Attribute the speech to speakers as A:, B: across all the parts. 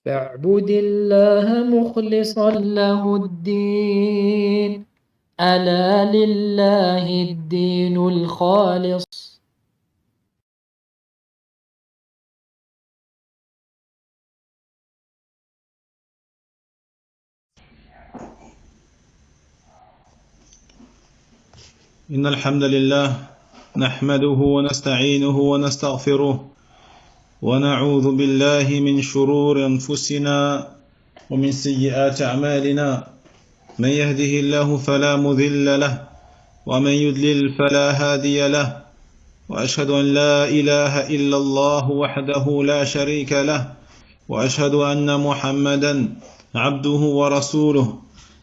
A: فاعبد الله مخلصا له الدين. ألا لله الدين الخالص.
B: إن الحمد لله نحمده ونستعينه ونستغفره ونعوذ بالله من شرور أنفسنا ومن سيئات أعمالنا. من يهده الله فلا مضل له ومن يضلل فلا هادي له، وأشهد أن لا إله إلا الله وحده لا شريك له، وأشهد أن محمدا عبده ورسوله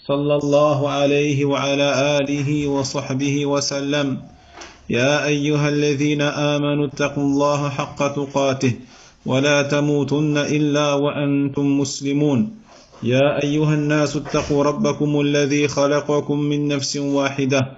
B: صلى الله عليه وعلى آله وصحبه وسلم. يا أيها الذين آمنوا اتقوا الله حق تقاته ولا تموتن إلا وأنتم مسلمون. يا أيها الناس اتقوا ربكم الذي خلقكم من نفس واحدة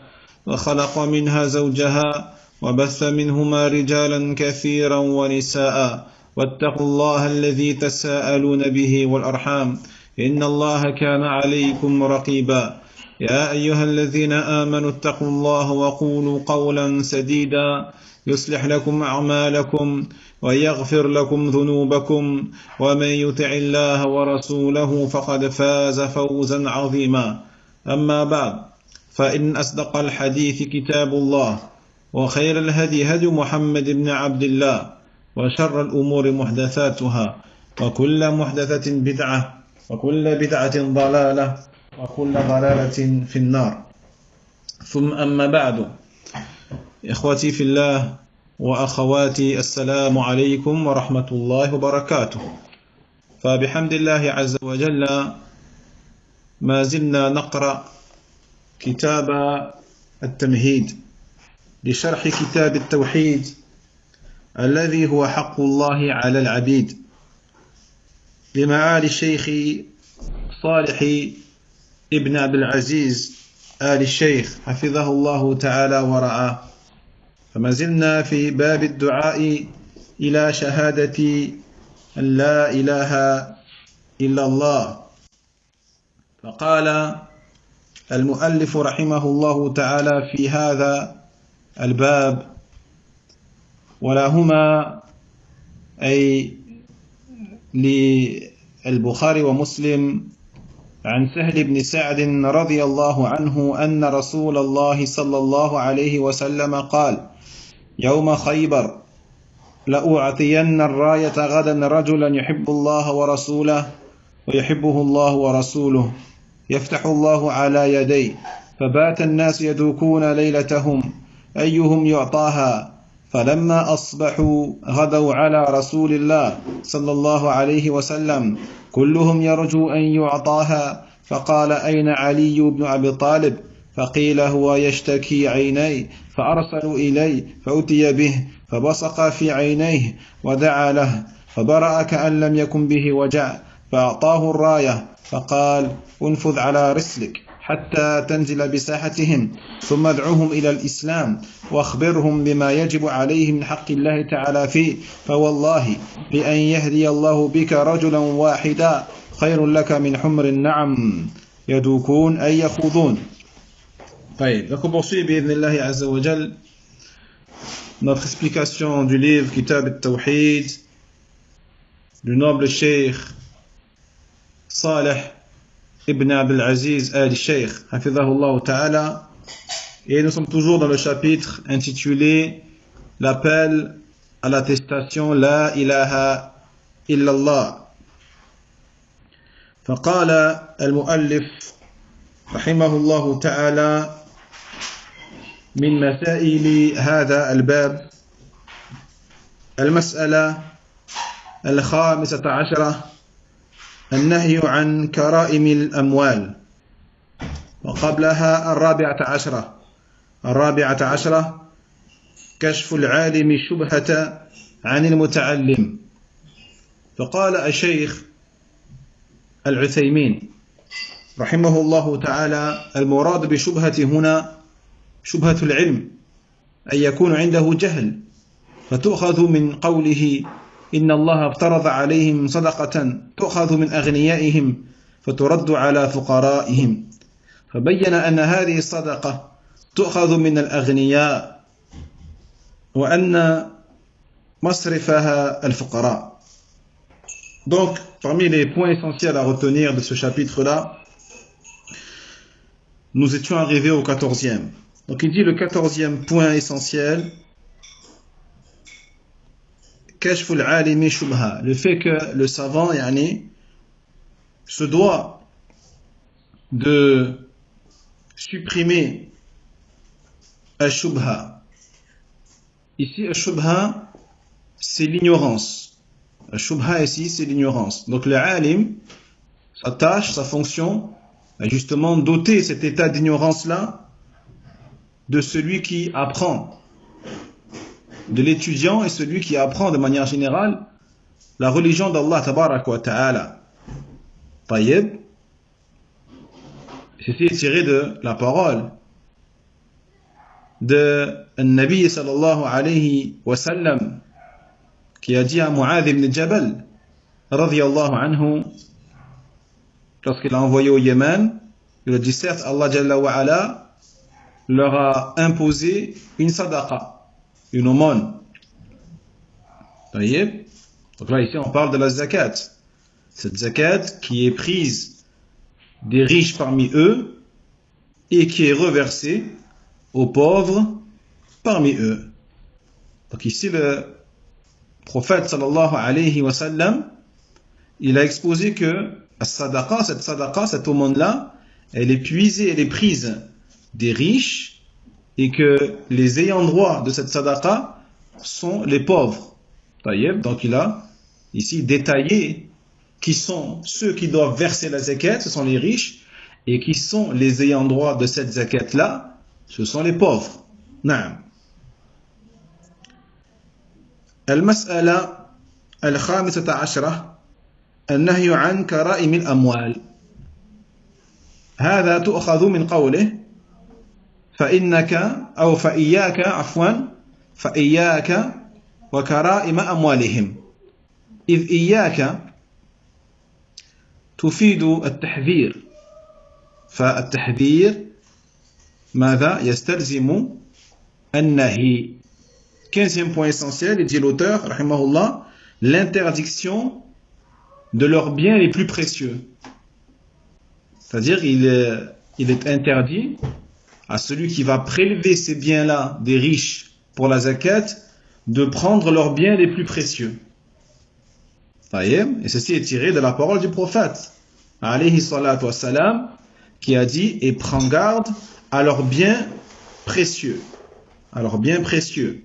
B: وخلق منها زوجها وبث منهما رجالا كثيرا ونساء، واتقوا الله الذي تساءلون به والأرحام إن الله كان عليكم رقيبا. يا أيها الذين آمنوا اتقوا الله وقولوا قولا سديدا يصلح لكم أعمالكم ويغفر لكم ذنوبكم، ومن يطع الله ورسوله فقد فاز فوزا عظيما. أما بعد، فإن أصدق الحديث كتاب الله، وخير الهدي هدي محمد بن عبد الله، وشر الأمور محدثاتها، وكل محدثة بدعة، وكل بدعة ضلالة، وكل ضلالة في النار. ثم أما بعد، إخوتي في الله وأخواتي، السلام عليكم ورحمة الله وبركاته. فبحمد الله عز وجل ما زلنا نقرأ كتاب التمهيد لشرح كتاب التوحيد الذي هو حق الله على العبيد لمعالي الشيخ صالح ابن عبد العزيز آل الشيخ حفظه الله تعالى ورعاه. فما زلنا في باب الدعاء إلى شهادة أن لا إله إلا الله. فقال المؤلف رحمه الله تعالى في هذا الباب: ولهما أي للبخاري ومسلم عن سهل بن سعد رضي الله عنه أن رسول الله صلى الله عليه وسلم قال: يوم خيبر: لأعطين الراية غدا رجلا يحب الله ورسوله ويحبه الله ورسوله، يفتح الله على يديه، فبات الناس يدوكون ليلتهم أيهم يعطاها، فلما أصبحوا غدوا على رسول الله صلى الله عليه وسلم كلهم يرجو أن يعطاها، فقال: أين علي بن أبي طالب؟ فقيل: هو يشتكي عينيه، فأرسلوا إليه فأتي به، فبصق في عينيه ودعا له، فبرأ كأن لم يكن به وجع، فأعطاه الراية، فقال: انفذ على رسلك حتى تنزل بساحتهم، ثم ادعوهم إلى الإسلام، واخبرهم بما يجب عليهم من حق الله تعالى فيه، فوالله بأن يهدي الله بك رجلا واحدا خير لك من حمر النعم يدوكون أي يخوضون. طيب, donc on poursuit bi'idhnillahi azza wa jal notre explication du livre Kitab al-Tawhid du noble cheikh Salih ibn Abdel Aziz al-Sheikh hafidhahullah ta'ala, et nous sommes toujours dans le chapitre intitulé l'appel à l'attestation La ilaha illallah. فقال المؤلف رحمه الله تعالى: من مسائل هذا الباب المسألة 15 النهي عن كرائم الأموال، وقبلها 14 كشف العالم الشبهة عن المتعلم. فقال الشيخ العثيمين رحمه الله تعالى: المراد بشبهة هنا شبهة العلم، أن يكون عنده جهل، فتؤخذ من قوله إن الله افترض عليهم صدقة تؤخذ من أغنيائهم فترد على فقرائهم فبين أن هذه الصدقة تؤخذ من الأغنياء وأن مصرفها الفقراء. Donc, parmi les points essentiels à retenir de ce chapitre-là, nous étions arrivés au 14e. Donc, il dit le 14e point essentiel, Kashful alimi shubha, le fait que le savant, se doit de supprimer al-shubha. Ici, al-shubha, c'est l'ignorance. Al-shubha ici, c'est l'ignorance. Donc le alim, sa tâche, sa fonction, est justement doter cet état d'ignorance-là de celui qui apprend, de l'étudiant et celui qui apprend de manière générale la religion d'Allah tabarak wa ta'ala. Tayyib. Ceci est tiré de la parole de Nabi sallallahu alayhi wa sallam qui a dit à Mu'adh ibn Jabal radiyallahu anhu lorsqu'il a envoyé au Yémen, il a dit certes Allah jalla wa ala leur a imposé une sadaqa, une aumône. Voyez? Donc là ici on parle de la zakat, cette zakat qui est prise des riches parmi eux et qui est reversée aux pauvres parmi eux. Donc ici le prophète sallallahu alayhi wa sallam, il a exposé que cette sadaqa, cette aumône-là, elle est puisée, elle est prise des riches et que les ayants droit de cette sadaqa sont les pauvres. Donc il a ici détaillé qui sont ceux qui doivent verser la zakat, ce sont les riches, et qui sont les ayants droit de cette zakat-là, ce sont les pauvres. Naam. المسألة الخامسة عشرة النهي عن كرائم الأموال هذا تؤخذ من قوله فإياك وكرائم أموالهم إذ إياك تفيد التحذير فالتحذير ماذا يستلزم النهي. 15e point essentiel, il dit l'auteur, rahimahullah, l'interdiction de leurs biens les plus précieux. C'est-à-dire, il est interdit à celui qui va prélever ces biens-là des riches pour la zakat de prendre leurs biens les plus précieux. Et ceci est tiré de la parole du prophète, alayhi salatu wassalam, qui a dit, et prends garde à leurs biens précieux. À leurs biens précieux.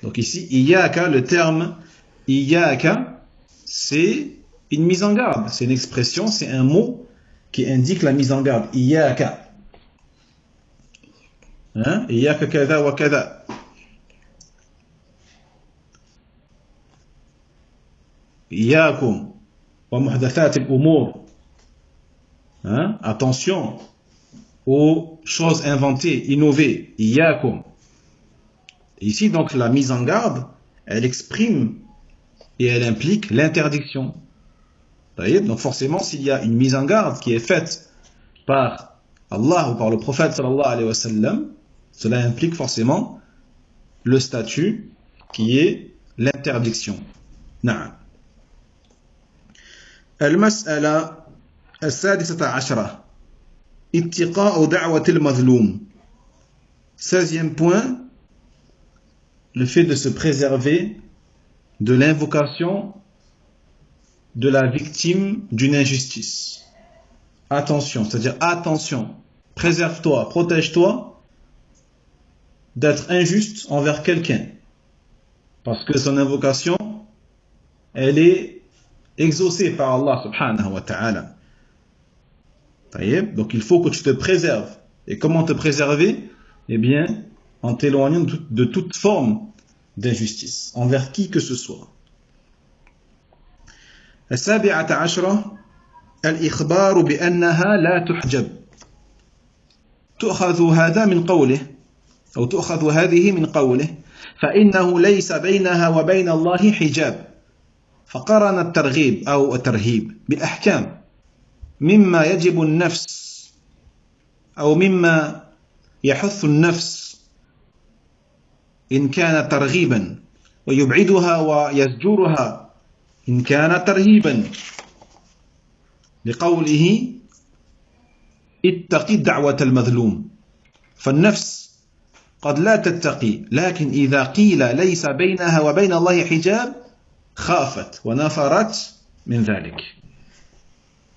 B: Donc ici, iyaka, le terme iyaka, c'est une mise en garde. C'est une expression, c'est un mot qui indique la mise en garde. Iyaka. Iyaka kada wa kada. Iyakum wa muhdathat al-umur. Attention aux choses inventées, innovées. Iyakum. Ici, donc, la mise en garde, elle exprime et elle implique l'interdiction. Donc, forcément, s'il y a une mise en garde qui est faite par Allah ou par le prophète sallallahu alayhi wa sallam, cela implique forcément le statut qui est l'interdiction. Na'am. المسألة السادسة عشرة اتقاء دعوة المظلوم. 16e point, le fait de se préserver de l'invocation de la victime d'une injustice. Attention, c'est-à-dire attention, préserve-toi, protège-toi d'être injuste envers quelqu'un. Parce que son invocation, elle est exaucée par Allah subhanahu wa ta'ala. Donc il faut que tu te préserves. Et comment te préserver? Eh bien, en t'éloignant de toute forme d'injustice, envers qui que ce soit. السابعة عشرة الإخبار بأنها لا تحجب. تؤخذ هذا من قوله أو تؤخذ هذه من قوله فإنه ليس بينها وبين الله حجاب. فقرن الترغيب أو الترهيب بالأحكام مما يجب النفس أو مما يحث النفس إن كان ترغيبا، ويبعدها ويزجرها إن كان ترهيبا، لقوله اتق دعوة المظلوم. فالنفس قد لا تتقي، لكن إذا قيل ليس بينها وبين الله حجاب خافت ونفرت من ذلك.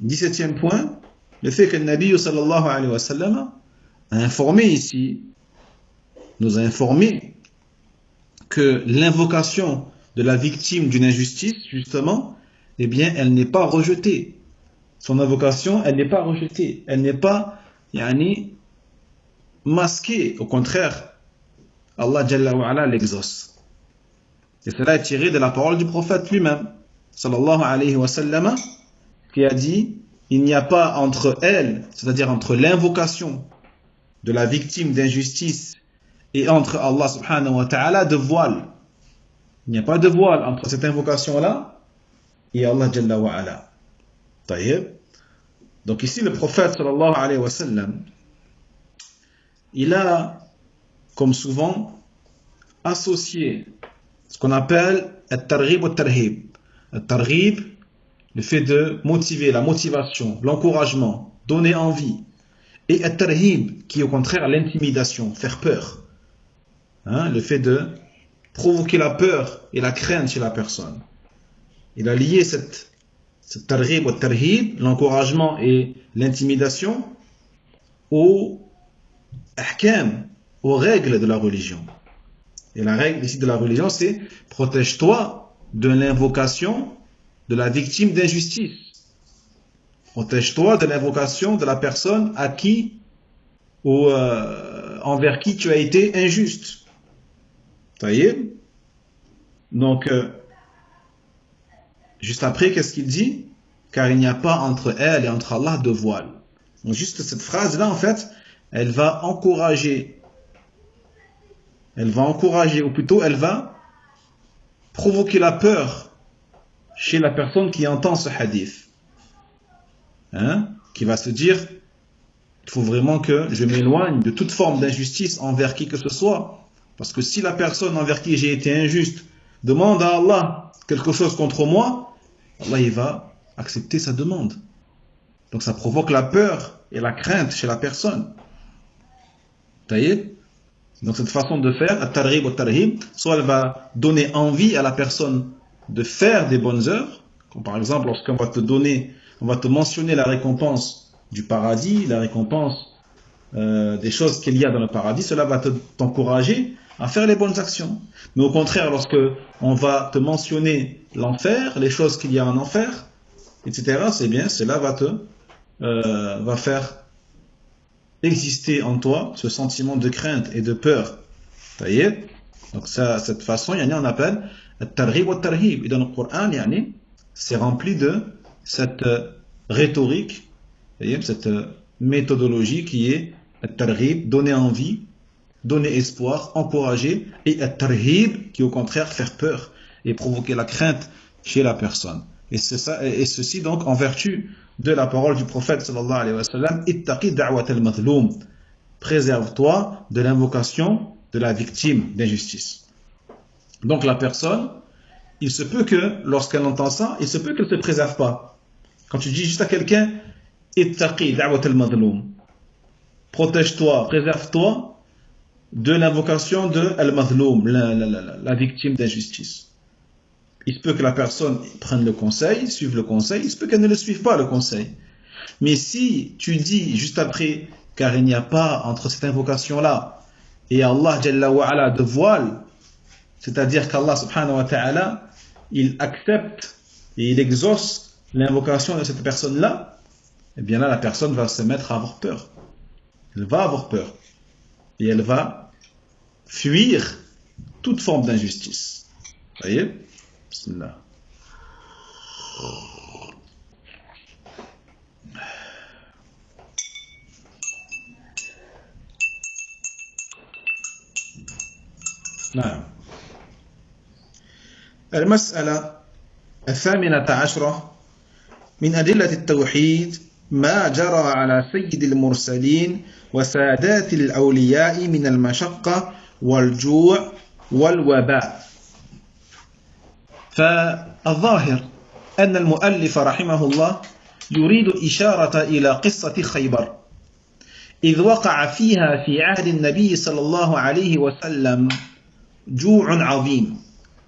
B: 17e point, le fait que le Nabi sallallahu alayhi wa sallam a informé ici, nous a informé que l'invocation de la victime d'une injustice, justement, eh bien, elle n'est pas rejetée. Son invocation, elle n'est pas rejetée. Elle n'est pas masquée. Au contraire, Allah Jalla wa ala l'exauce. Et cela est tiré de la parole du prophète lui-même, sallallahu alayhi wa sallam, qui a dit, il n'y a pas entre elle, c'est-à-dire entre l'invocation de la victime d'injustice et entre Allah subhanahu wa ta'ala de voile. Il n'y a pas de voile entre cette invocation-là et Allah Jalla wa ala. Taïeb. Donc ici le prophète sallallahu alayhi wa sallam, il a, comme souvent, associé ce qu'on appelle al-targhib al-tarhib. Al-targhib, le fait de motiver, la motivation, l'encouragement, donner envie. Et al-tarhib, qui est au contraire l'intimidation, faire peur. Le fait de provoquer la peur et la crainte chez la personne. Il a lié cette targhib ou tarhib, l'encouragement et l'intimidation, aux ahkam, aux règles de la religion. Et la règle ici de la religion, c'est protège-toi de l'invocation de la victime d'injustice. Protège-toi de l'invocation de la personne à qui ou envers qui tu as été injuste. Taïeb. Donc, juste après, qu'est-ce qu'il dit? Car il n'y a pas entre elle et entre Allah de voile. Donc, juste cette phrase-là, en fait, elle va encourager, ou plutôt, elle va provoquer la peur chez la personne qui entend ce hadith. Qui va se dire, il faut vraiment que je m'éloigne de toute forme d'injustice envers qui que ce soit. Parce que si la personne envers qui j'ai été injuste demande à Allah quelque chose contre moi, Allah il va accepter sa demande. Donc ça provoque la peur et la crainte chez la personne. Donc cette façon de faire, at-targhib ou tarhib, soit elle va donner envie à la personne de faire des bonnes œuvres, comme par exemple lorsqu'on va te mentionner la récompense du paradis, la récompense des choses qu'il y a dans le paradis, cela va t'encourager à faire les bonnes actions. Mais au contraire, lorsque on va te mentionner l'enfer, les choses qu'il y a en enfer, etc., c'est bien, cela va faire exister en toi ce sentiment de crainte et de peur. Donc cette façon, on appelle at-targhib wa tarhib. Et dans le Coran, c'est rempli de cette rhétorique, cette méthodologie qui est at-targhib, donner envie, donner espoir, encourager, et at-tarhib, qui au contraire faire peur et provoquer la crainte chez la personne. Et ceci donc en vertu de la parole du prophète sallallahu alayhi wa sallam, ittaqi da'wat al-mazloum, préserve-toi de l'invocation de la victime d'injustice. Donc la personne, il se peut que lorsqu'elle entend ça, il se peut qu'elle ne se préserve pas. Quand tu dis juste à quelqu'un ittaqi da'wat al-mazloum, protège-toi, préserve-toi de l'invocation de al-mazloum, la victime d'injustice. Il se peut que la personne prenne le conseil, suive le conseil, il se peut qu'elle ne le suive pas le conseil. Mais si tu dis juste après, car il n'y a pas entre cette invocation-là et Allah Jalla wa ala de voile, c'est-à-dire qu'Allah subhanahu wa ta'ala, il accepte et il exauce l'invocation de cette personne-là, eh bien là la personne va se mettre à avoir peur. Elle va avoir peur. Et elle va fuir toute forme d'injustice. Vous voyez? Bismillah. Non. المسألة الثامنة عشرة من أدلة التوحيد ما جرى على سيد المرسلين وسادات الأولياء من المشقة والجوع والوباء. فالظاهر أن المؤلف رحمه الله يريد إشارة إلى قصة خيبر، إذ وقع فيها في عهد النبي صلى الله عليه وسلم جوع عظيم،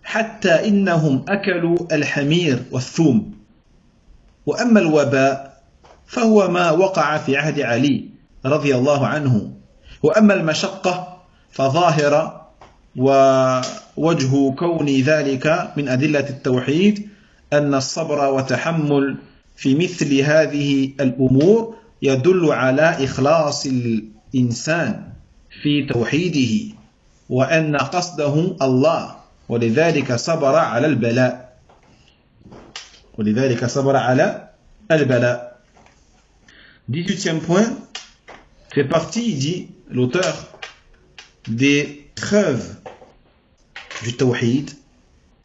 B: حتى إنهم أكلوا الحمير والثوم. وأما الوباء فهو ما وقع في عهد علي رضي الله عنه. وأما المشقة فظاهرة، ووجه كون ذلك من أدلة التوحيد أن الصبر وتحمل في مثل هذه الأمور يدل على إخلاص الإنسان في توحيده وأن قصده الله، ولذلك صبر على البلاء. ولذلك صبر على البلاء. 18e point fait partie, dit l'auteur, des preuves du tawhid,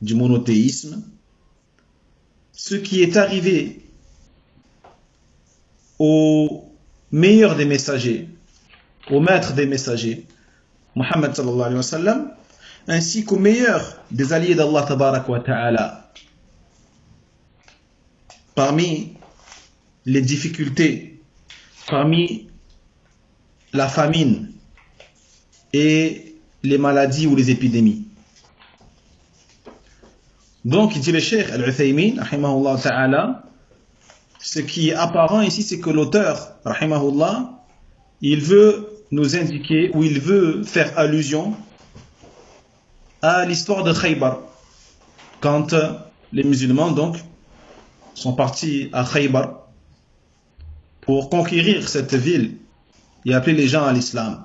B: du monothéisme, ce qui est arrivé au meilleur des messagers, au maître des messagers, Muhammad sallallahu alayhi wa sallam, ainsi qu'au meilleur des alliés d'Allah tabarak wa ta'ala. Parmi les difficultés, parmi la famine et les maladies ou les épidémies. Donc, il dit le Cheikh Al-Uthaymin, rahimahullah ta'ala, ce qui est apparent ici, c'est que l'auteur, rahimahullah, il veut nous indiquer, ou il veut faire allusion à l'histoire de Khaybar, quand les musulmans, donc, sont partis à Khaybar pour conquérir cette ville et appeler les gens à l'islam.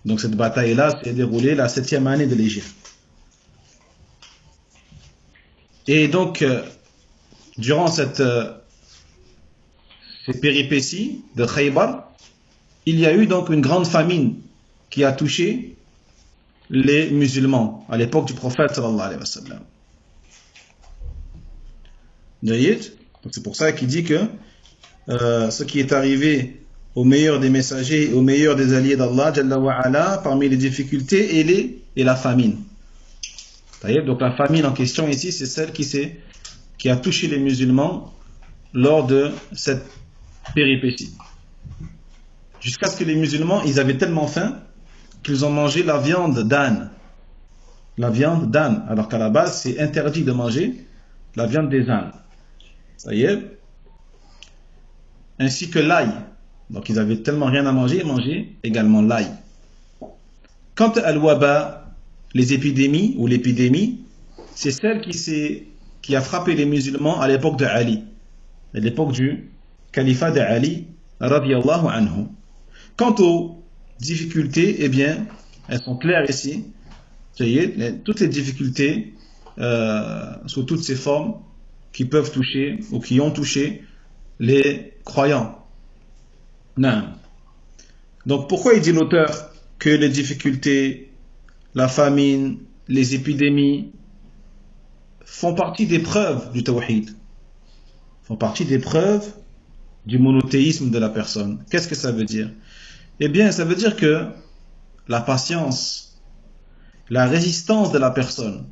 B: Donc cette bataille-là s'est déroulée la 7e année de l'Hégire. Et donc, durant ces péripéties de Khaybar, il y a eu donc une grande famine qui a touché les musulmans à l'époque du prophète sallallahu alayhi wa sallam. Donc c'est pour ça qu'il dit que ce qui est arrivé au meilleur des messagers, au meilleur des alliés d'Allah, Jalla wa ala, parmi les difficultés et la famine. Donc la famine en question ici, c'est celle qui a touché les musulmans lors de cette péripétie. Jusqu'à ce que les musulmans, ils avaient tellement faim qu'ils ont mangé la viande d'âne. La viande d'âne, alors qu'à la base, c'est interdit de manger la viande des ânes. Ça y est. Ainsi que l'ail. Donc ils avaient tellement rien à manger, ils mangeaient également l'ail. Quant à al-waba, les épidémies ou l'épidémie, c'est celle qui a frappé les musulmans à l'époque de Ali, à l'époque du califat de Ali, radiyallahu anhu. Quant aux difficultés, eh bien, elles sont claires ici. Toutes les difficultés, sous toutes ces formes, qui peuvent toucher ou qui ont touché les croyants. Non. Donc pourquoi il dit l'auteur que les difficultés, la famine, les épidémies font partie des preuves du tawhid, font partie des preuves du monothéisme de la personne? Qu'est-ce que ça veut dire? Eh bien, ça veut dire que la patience, la résistance de la personne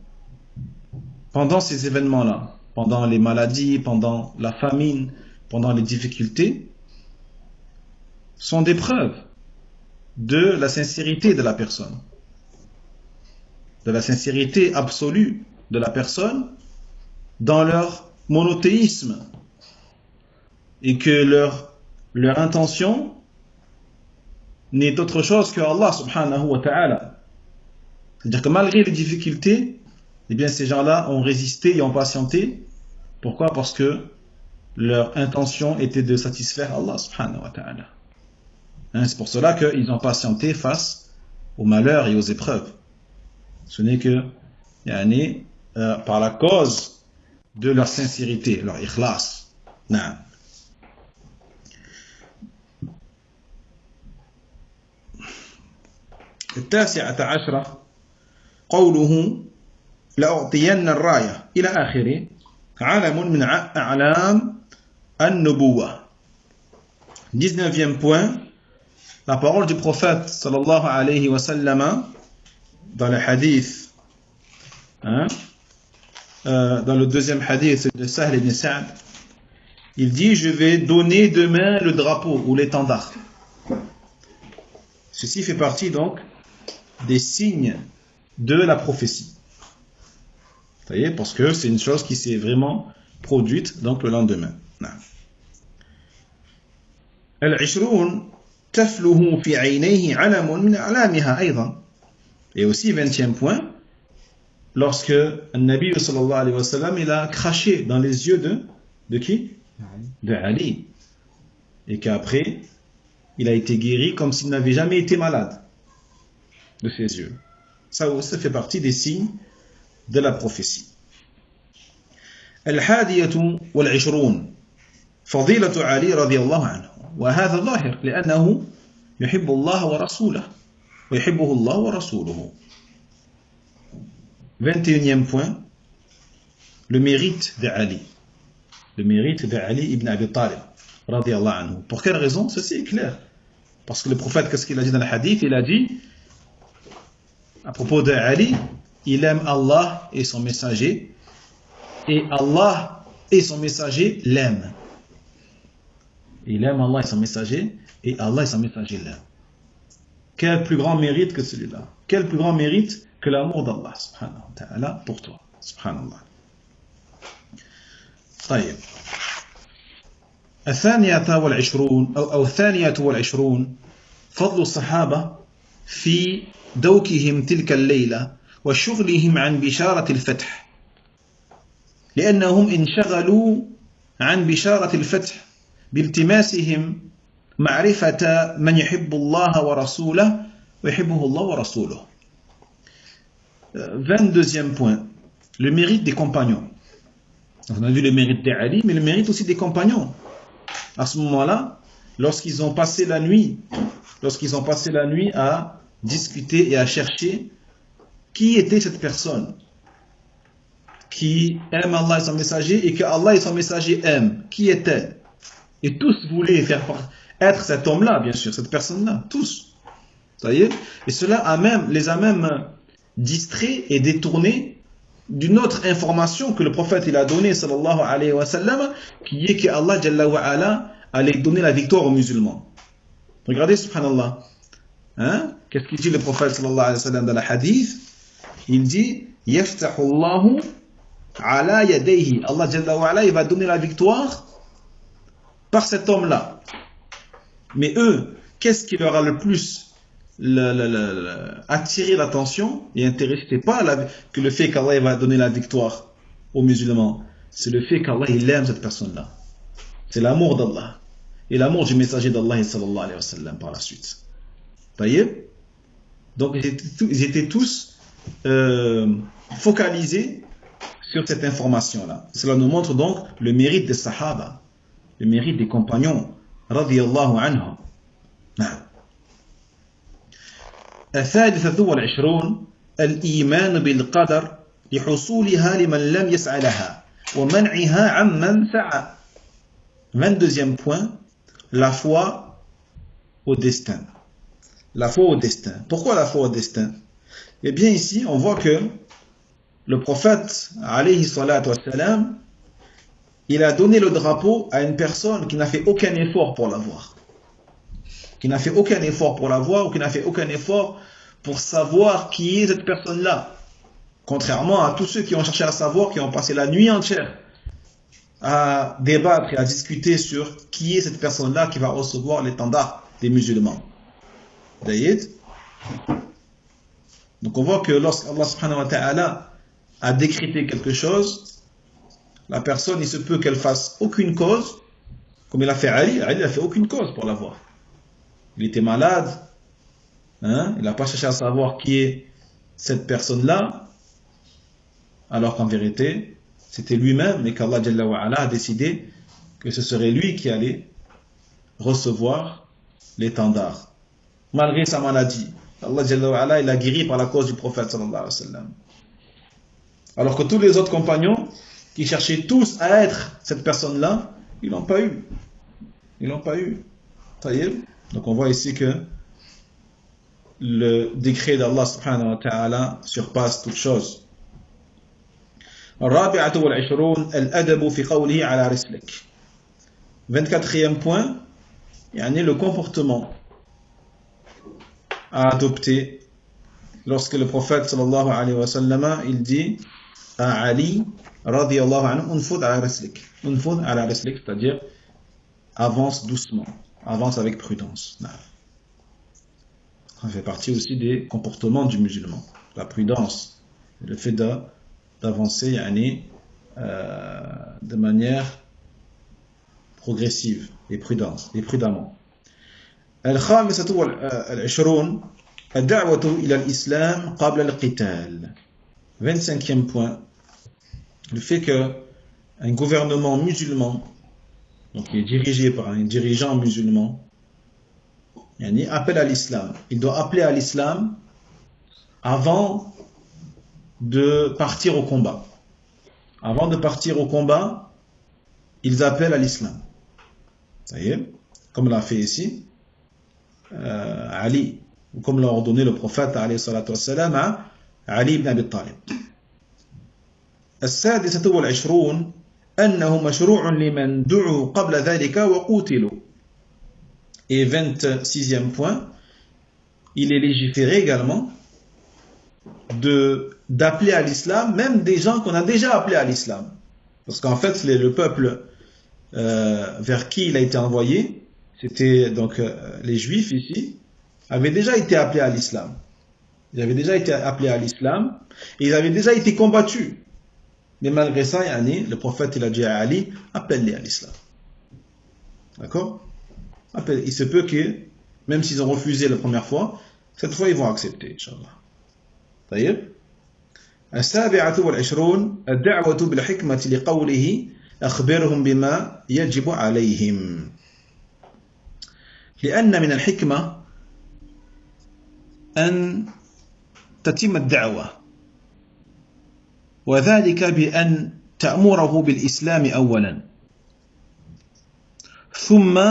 B: pendant ces événements-là, pendant les maladies, pendant la famine, pendant les difficultés, sont des preuves de la sincérité de la personne, de la sincérité absolue de la personne dans leur monothéisme, et que leur intention n'est autre chose que Allah subhanahu wa ta'ala. C'est-à-dire que malgré les difficultés, eh bien ces gens-là ont résisté et ont patienté. Pourquoi? Parce que leur intention était de satisfaire Allah subhanahu wa ta'ala. C'est pour cela qu'ils ont patienté face aux malheurs et aux épreuves. Ce n'est que par la cause de leur sincérité, leur ikhlas. Naam. التاسعة عشرة قوله لأعطين الراية إلى آخره علم من أعلام النبوة. 19e point, la parole du prophète sallallahu alayhi wa sallam dans le hadith, dans le deuxième hadith de Sahl ibn Sa'd, il dit: je vais donner demain le drapeau ou l'étendard. Ceci fait partie donc des signes de la prophétie. Vous voyez, parce que c'est une chose qui s'est vraiment produite donc le lendemain. Al-Ishrun tafluhu fi aynayhi alamun min alamiha aydan. Et aussi 20e point, lorsque le Nabi sallallahu alayhi wa sallam il a craché dans les yeux de qui? De Ali. Et qu'après il a été guéri comme s'il n'avait jamais été malade de ses yeux. Ça aussi fait partie des signes de la prophétie. الحادية والعشرون فضيلة علي رضي الله عنه وهذا ظاهر لأنه يحب الله ورسوله ويحبه الله ورسوله. 21e point, le mérite d'Ali. Le mérite d'Ali ibn Abi Talib رضي الله عنه. Pour quelle raison? Ceci est clair. Parce que le prophète, qu'est-ce qu'il a dit dans le hadith? Il a dit à propos d'Ali, il aime Allah et son messager, et Allah et son messager l'aiment. Il aime Allah et son messager, et Allah et son messager l'aiment. Quel plus grand mérite que celui-là? Quel plus grand mérite que l'amour d'Allah subhanahu wa ta'ala pour toi, subhanallah. طيب. الثانية والعشرون أو الثانية والعشرون فضل الصحابة في دوكهم تلك الليلة وشغلهم عن بشارة الفتح، لأنهم انشغلوا عن بشارة الفتح بالتماسهم معرفة من يحب الله ورسوله ويحبه الله ورسوله. 22e point, le mérite des compagnons. On a vu le mérite d'Ali, mais le mérite aussi des compagnons. À ce moment-là, lorsqu'ils ont passé la nuit à discuter et à chercher qui était cette personne qui aime Allah et son messager et que Allah et son messager aiment, qui est-elle? Et tous voulaient être cet homme-là, bien sûr, cette personne-là, tous. Vous voyez? Et cela les a même distraits et détournés d'une autre information que le prophète il a donnée, sallallahu alayhi wa sallam, qui est que Allah jalla wa ala allait donner la victoire aux musulmans. Regardez, subhanallah. Qu'est-ce qu'il dit le prophète sallallahu alayhi wa sallam dans la hadith? Il dit: yaftahu Allahu ala yadayhi. Allah jalla wa ala il va donner la victoire par cet homme-là. Mais eux, qu'est-ce qui leur a le plus attiré l'attention et intéressé? C'était pas que le fait qu'Allah va donner la victoire aux musulmans, c'est le fait qu'Allah il aime cette personne-là. C'est l'amour d'Allah et l'amour du messager d'Allah sallallahu alayhi wa sallam par la suite. Vous voyez? Donc ils étaient tous focalisés sur cette information-là. Cela nous montre donc le mérite des sahaba, le mérite des compagnons radiyallahu anhum. الثالثة والعشرون الإيمان بالقدر لحصولها لمن لم يسعى لها ومنعها عمن سعى. 22e point, la foi au destin. La foi au destin. Pourquoi la foi au destin? Eh bien ici, on voit que le prophète, alayhi salatu wassalam, il a donné le drapeau à une personne qui n'a fait aucun effort pour l'avoir. Qui n'a fait aucun effort pour l'avoir ou qui n'a fait aucun effort pour savoir qui est cette personne-là. Contrairement à tous ceux qui ont cherché à savoir, qui ont passé la nuit entière à débattre et à discuter sur qui est cette personne-là qui va recevoir l'étendard des musulmans. D'ailleurs, donc on voit que lorsqu'Allah subhanahu wa ta'ala a décrété quelque chose, la personne, il se peut qu'elle fasse aucune cause, comme il a fait Ali n'a fait aucune cause pour l'avoir. Il était malade, il n'a pas cherché à savoir qui est cette personne-là, alors qu'en vérité, c'était lui-même, mais qu'Allah Jalla wa Ala a décidé que ce serait lui qui allait recevoir l'étendard, malgré sa maladie, Allah Jalla wa Ala, il a guéri par la cause du prophète sallallahu alayhi wa sallam. Alors que tous les autres compagnons qui cherchaient tous à être cette personne-là, ils l'ont pas eu. Ils l'ont pas eu. Donc on voit ici que le décret d'Allah subhanahu wa ta'ala surpasse toute chose. الرابعة والعشرون الأدب في قوله على رسلك. 24e point, يعني le comportement à adopter lorsque le prophète sallallahu alayhi wa sallam il dit à Ali radiyallahu anhu unfud ala rislik. Unfud ala rislik, c'est-à-dire avance doucement, avance avec prudence. Ça fait partie aussi des comportements du musulman, la prudence, le fait d'avancer de manière progressive et prudemment. الخامسة والعشرون الدعوة إلى الإسلام قبل القتال. 25e point, le fait qu'un gouvernement musulman, donc qui est dirigé par un dirigeant musulman, appelle à l'islam. Il doit appeler à l'islam avant de partir au combat. Avant de partir au combat, ils appellent à l'islam. Ça y est, comme l'a fait ici Ali, ou comme l'a ordonné le prophète alayhi salatu wassalam à Ali ibn Abi Talib. السادسة والعشرون أنه مشروع لمن دعوا قبل ذلك وقتلوا. Et 26e point, il est légiféré également d'appeler à l'islam même des gens qu'on a déjà appelés à l'islam. Parce qu'en fait, le peuple vers qui il a été envoyé, c'était donc les juifs ici, avaient déjà été appelés à l'islam. Ils avaient déjà été appelés à l'islam et ils avaient déjà été combattus. Mais malgré ça, le prophète il a dit à Ali, appelle-les à l'islam. D'accord? Il se peut que, même s'ils ont refusé la première fois, cette fois ils vont accepter, Inch'Allah. طيب. السابعة والعشرون الدعوة بالحكمة لقوله أخبرهم بما يجب عليهم. لأن من الحكمة أن تتم الدعوة وذلك بأن تأمره بالإسلام أولا ثم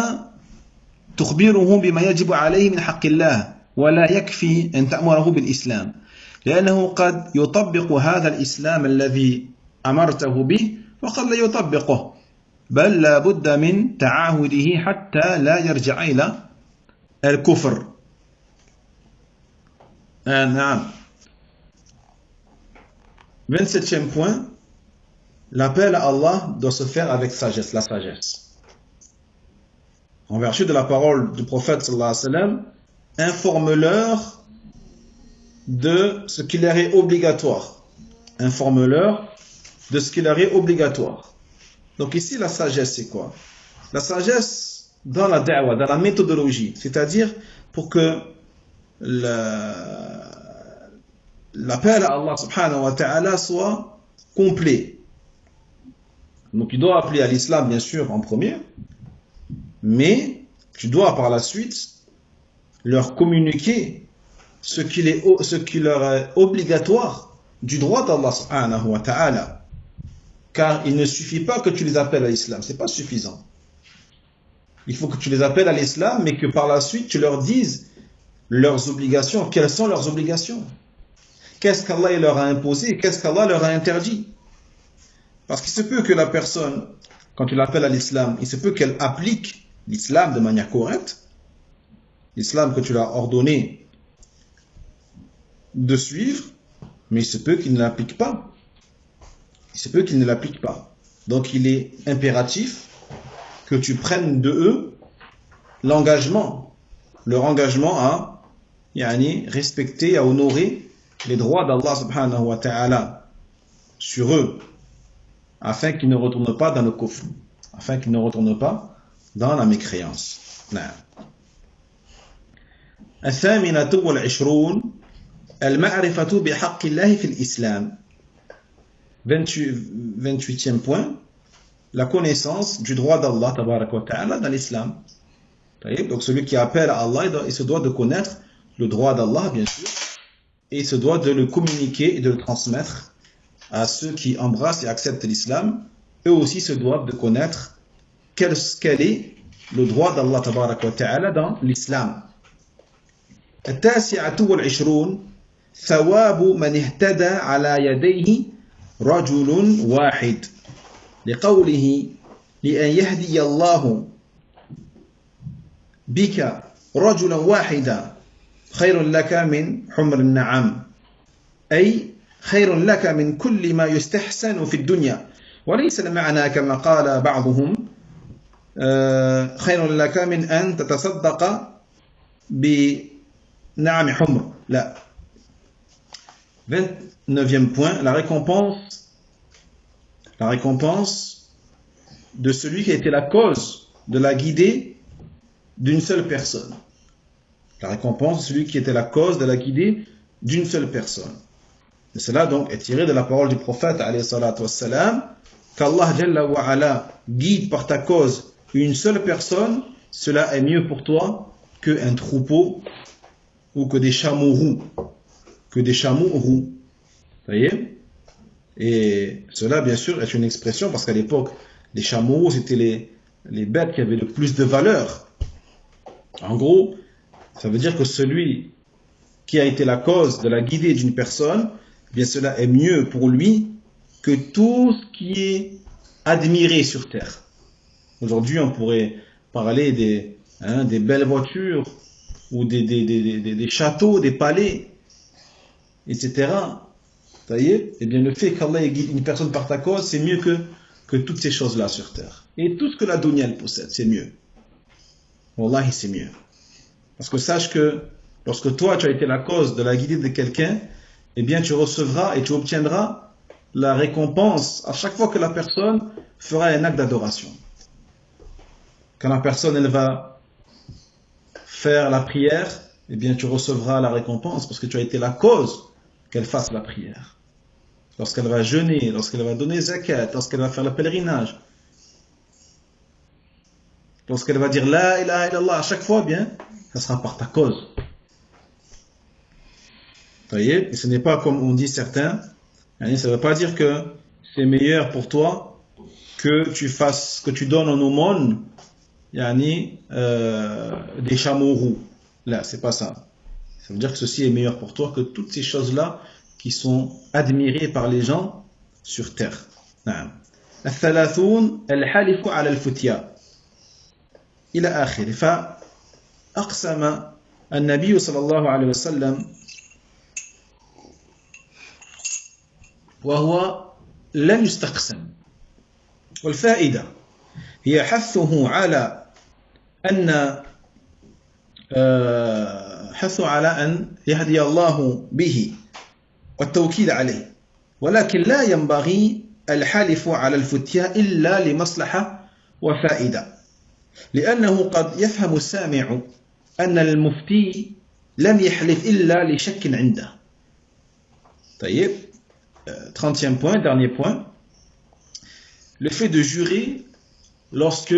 B: تخبره بما يجب عليه من حق الله ولا يكفي أن تأمره بالإسلام لأنه قد يطبق هذا الإسلام الذي أمرته به وقد لا يطبقه بل لا بد من تعاهده حتى لا يرجع إلى الكفر. نعم. 27e point, l'appel à Allah doit se faire avec sagesse, la sagesse. En vertu de la parole du prophète sallallahu alayhi wa sallam, informe-leur de ce qui leur est obligatoire. Informe-leur de ce qui leur est obligatoire. Donc ici, la sagesse, c'est quoi? La sagesse dans la da'wah, dans la méthodologie, c'est-à-dire pour que l'appel à Allah subhanahu wa ta'ala soit complet. Donc il doit appeler à l'islam bien sûr en premier, mais tu dois par la suite leur communiquer ce qui leur est obligatoire du droit d'Allah subhanahu wa ta'ala. Car il ne suffit pas que tu les appelles à l'islam, c'est pas suffisant. Il faut que tu les appelles à l'islam, mais que par la suite tu leur dises leurs obligations. Quelles sont leurs obligations? Qu'est-ce qu'Allah leur a imposé et qu'est-ce qu'Allah leur a interdit? Parce qu'il se peut que la personne, quand tu l'appelles à l'islam, il se peut qu'elle applique l'islam de manière correcte, l'islam que tu l'as ordonné de suivre, mais il se peut qu'il ne l'applique pas. Il se peut qu'il ne l'applique pas. Donc il est impératif que tu prennes de eux l'engagement, leur engagement à respecter, à honorer les droits d'Allah subhanahu wa ta'ala sur eux, afin qu'ils ne retournent pas dans le kufr, afin qu'ils ne retournent pas dans la mécréance. الثامنة والعشرون المعرفة بحق الله في الإسلام. 28e point, la connaissance du droit d'Allah tabarak wa ta'ala dans l'islam. Donc celui qui appelle à Allah, il se doit de connaître le droit d'Allah, bien sûr, et il se doit de le communiquer et de le transmettre à ceux qui embrassent et acceptent l'islam. Eux aussi se doivent de connaître quel est le droit d'Allah tabaraka wa ta'ala dans l'islam. التاسعة والعشرون ثواب من اهتدى على يديه رجل واحد لقوله لأن يهدي الله بك رجلا واحدا خير لك من حمر النعم أي خير لك من كل ما يستحسن في الدنيا وليس المعنى كما قال بعضهم خير لك من أن تتصدق بنعم حمر لا. 29e point, la récompense de celui qui a été la cause de la guidée d'une seule personne. La récompense de celui qui était la cause de la guidée d'une seule personne. Et cela donc est tiré de la parole du prophète alayhi salatu wassalam, qu'Allah Jalla wa Ala guide par ta cause une seule personne, cela est mieux pour toi qu'un troupeau ou que des chameaux roux. Vous voyez? Et cela bien sûr est une expression parce qu'à l'époque les chameaux roux c'était les bêtes qui avaient le plus de valeur. En gros, ça veut dire que celui qui a été la cause de la guidée d'une personne, bien cela est mieux pour lui que tout ce qui est admiré sur terre. Aujourd'hui, on pourrait parler des belles voitures ou des châteaux, des palais, etc. Vous voyez? Eh bien, le fait qu'Allah guide une personne par ta cause, c'est mieux que toutes ces choses-là sur terre. Et tout ce que la dunya elle possède, c'est mieux. Wallahi, c'est mieux. Parce que sache que lorsque toi, tu as été la cause de la guidée de quelqu'un, eh bien, tu recevras et tu obtiendras la récompense à chaque fois que la personne fera un acte d'adoration. Quand la personne, elle va faire la prière, eh bien, tu recevras la récompense parce que tu as été la cause qu'elle fasse la prière. Lorsqu'elle va jeûner, lorsqu'elle va donner zakat, lorsqu'elle va faire le pèlerinage, lorsqu'elle va dire la ilaha illallah à chaque fois, eh bien, ça sera par ta cause. Vous voyez? Et ce n'est pas comme on dit certains, ça ne veut pas dire que c'est meilleur pour toi que tu donnes en aumône des chameaux roux. Là, c'est pas ça. Ça veut dire que ceci est meilleur pour toi que toutes ces choses-là qui sont admirées par les gens sur terre. الثلاثون الحلف على الفتيا إلى آخره. فأقسم النبي صلى الله عليه وسلم وهو لم يستقسم. والفائدة هي حثه على أن يهدي الله به والتوكيل عليه ولكن لا ينبغي الحلف على الفتيا إلا لمصلحة وفائدة لأنه قد يفهم السامع أن المفتي لم يحلف إلا لشك عنده. طيب 30e point, dernier point, le fait de jurer lorsque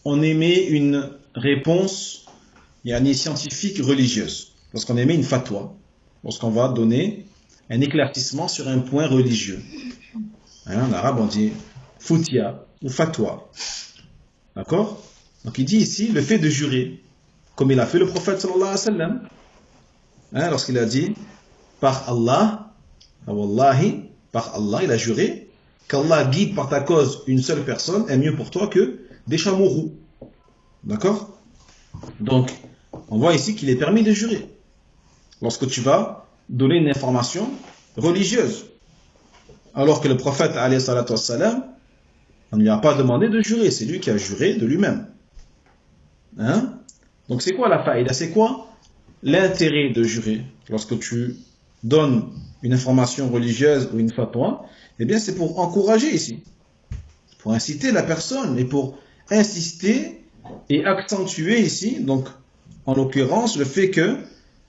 B: on émet une réponse scientifique religieuse, lorsqu'on émet une fatwa, lorsqu'on va donner un éclaircissement sur un point religieux. En arabe on dit futia ou fatwa. D'accord? Donc il dit ici le fait de jurer, comme il a fait le prophète sallallahu alayhi wa sallam, lorsqu'il a dit par Allah, Wallahi, par Allah, il a juré qu'Allah guide par ta cause une seule personne est mieux pour toi que des chameaux roux. D'accord? Donc, on voit ici qu'il est permis de jurer lorsque tu vas donner une information religieuse. Alors que le prophète, alayhi salatu wassalam, on ne lui a pas demandé de jurer, c'est lui qui a juré de lui-même. Donc, c'est quoi la faïda? C'est quoi l'intérêt de jurer lorsque tu donnes une information religieuse ou une fatwa? Eh bien, c'est pour encourager ici, pour inciter la personne et pour insister et accentuer ici, donc en l'occurrence, le fait que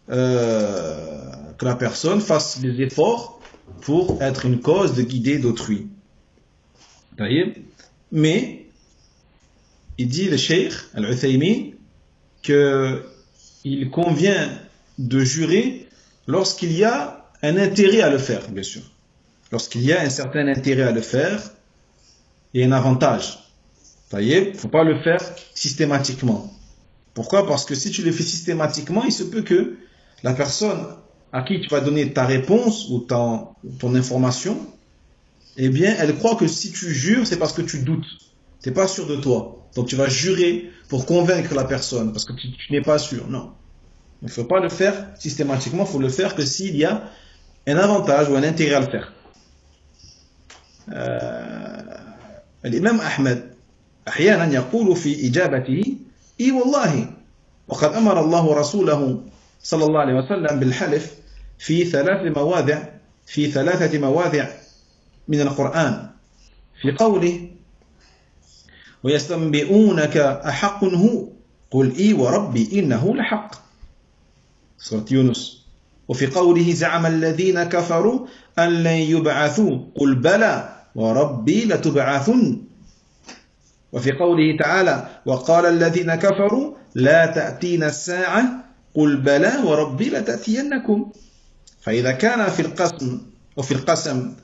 B: la personne fasse des efforts pour être une cause de guider d'autrui. Mais il dit le cheikh Al-Uthaymin qu'il convient de jurer lorsqu'il y a un intérêt à le faire, bien sûr. Lorsqu'il y a un certain intérêt à le faire et un avantage. Il ne faut pas le faire systématiquement. Pourquoi? Parce que si tu le fais systématiquement, il se peut que la personne à qui tu vas donner ta réponse ou ton information, eh bien, elle croit que si tu jures, c'est parce que tu doutes. Tu n'es pas sûr de toi. Donc tu vas jurer pour convaincre la personne parce que tu n'es pas sûr. Non. Il ne faut pas le faire systématiquement, il faut le faire que s'il y a un avantage ou un intérêt à le faire. الإمام أحمد أحيانا يقول في إجابته إي والله وقد أمر الله رسوله صلى الله عليه وسلم بالحلف في ثلاثة مواضع من القرآن في قوله ويستنبئونك أحق هو قل إي وربي إنه لحق سورة يونس وفي قوله زعم الذين كفروا أن لن يبعثوا قل بلى وربي لتبعثن وفي قوله تعالى وقال الذين كفروا لا تأتينا الساعة قل بلى وربي لتأتينكم فإذا كان في القسم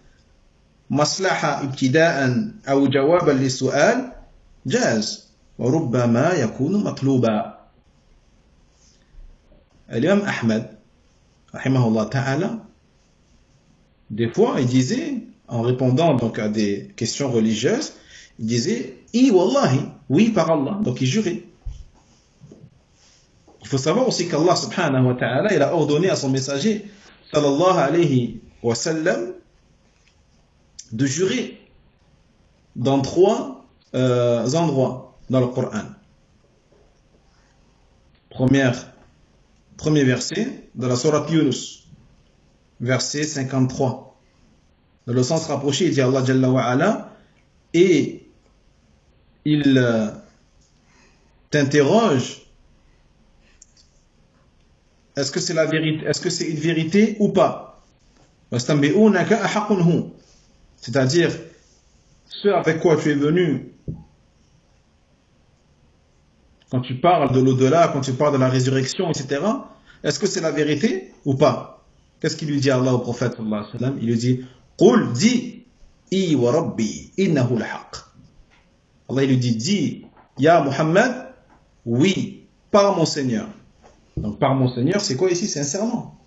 B: مصلحة ابتداء أو جوابا للسؤال جاز وربما يكون مطلوبا. L'imam Ahmed rahimahullah ta'ala, des fois il disait, en répondant donc à des questions religieuses, il disait I wallahi, oui par Allah, donc il jurait. Il faut savoir aussi qu'Allah subhanahu wa ta'ala, il a ordonné à son messager sallallahu alayhi wa sallam de jurer dans trois endroits dans le Coran. Premier verset de la sourate Yunus, verset 53. Dans le sens rapproché, il dit Allah Jalla wa Ala, et il t'interroge, est-ce que c'est la vérité, est-ce que c'est une vérité ou pas? C'est-à-dire, ce avec quoi tu es venu, quand tu parles de l'au-delà, quand tu parles de la résurrection, etc., est-ce que c'est la vérité ou pas? Qu'est-ce qu'il lui dit Allah au prophète sallallahu alayhi wa sallam? Il lui dit Qul, dis, I wa rabbi, innahu lahaq. Allah il lui dit, dis, Ya Muhammad, oui, par mon Seigneur. Donc par mon Seigneur, c'est quoi ici? C'est un serment.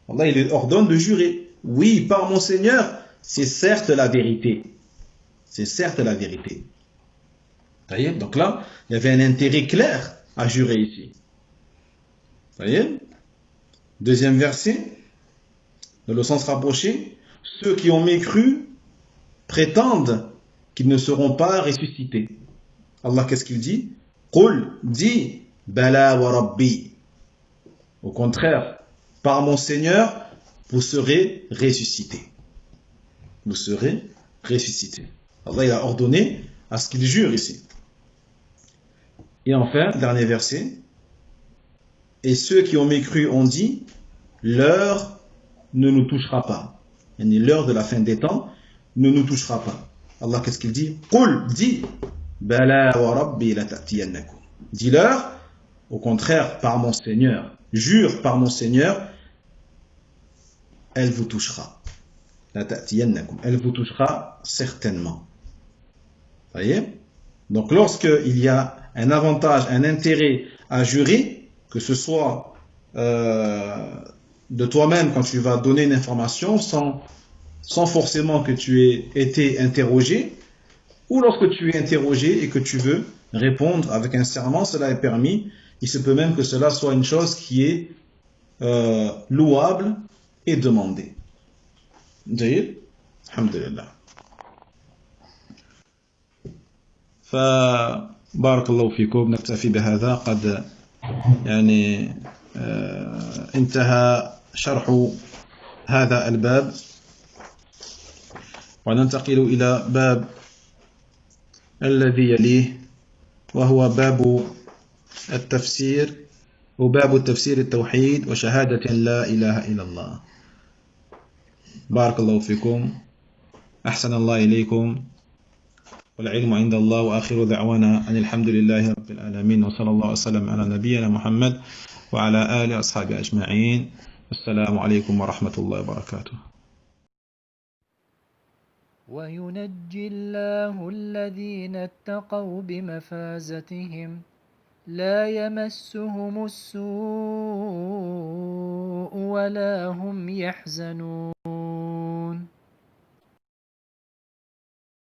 B: Allah il ordonne de jurer. Oui, par mon Seigneur, c'est certes la vérité. C'est certes la vérité. Donc là, il y avait un intérêt clair à jurer ici. Voyez? Deuxième verset, dans le sens rapproché, ceux qui ont mécru prétendent qu'ils ne seront pas ressuscités. Allah, qu'est-ce qu'il dit? Qul, dis, bala wa rabbi. Au contraire, par mon Seigneur, vous serez ressuscités. Vous serez ressuscités. Allah, il a ordonné à ce qu'il jure ici. Et enfin, dernier verset. Et ceux qui ont mécru ont dit, l'heure ne nous touchera pas. L'heure de la fin des temps ne nous touchera pas. Allah, qu'est-ce qu'il dit? Qul, dis, bala wa rabbi la ta'tiyannakum. Dis-leur, au contraire, par mon Seigneur, jure par mon Seigneur, elle vous touchera. La ta'tiyannakum. Elle vous touchera certainement. Voyez? Donc, lorsqu'il y a un avantage, un intérêt à jurer, que ce soit de toi-même quand tu vas donner une information sans forcément que tu aies été interrogé, ou lorsque tu es interrogé et que tu veux répondre avec un serment, cela est permis. Il se peut même que cela soit une chose qui est louable et demandée. جيد الحمد لله. فبارك الله فيكم. نكتفي بهذا. قد يعني انتهى شرح هذا الباب وننتقل إلى باب الذي يليه وهو باب التفسير وباب التفسير التوحيد وشهادة لا إله إلا الله. بارك الله فيكم. أحسن الله إليكم. والعلم عند الله، وآخر دعوانا أن الحمد لله رب العالمين، وصلى الله وسلم على نبينا محمد وعلى آله وأصحابه أجمعين. السلام عليكم ورحمة الله وبركاته.
A: وينجي الله الذين اتقوا بمفازتهم لا يمسهم السوء ولا هم يحزنون.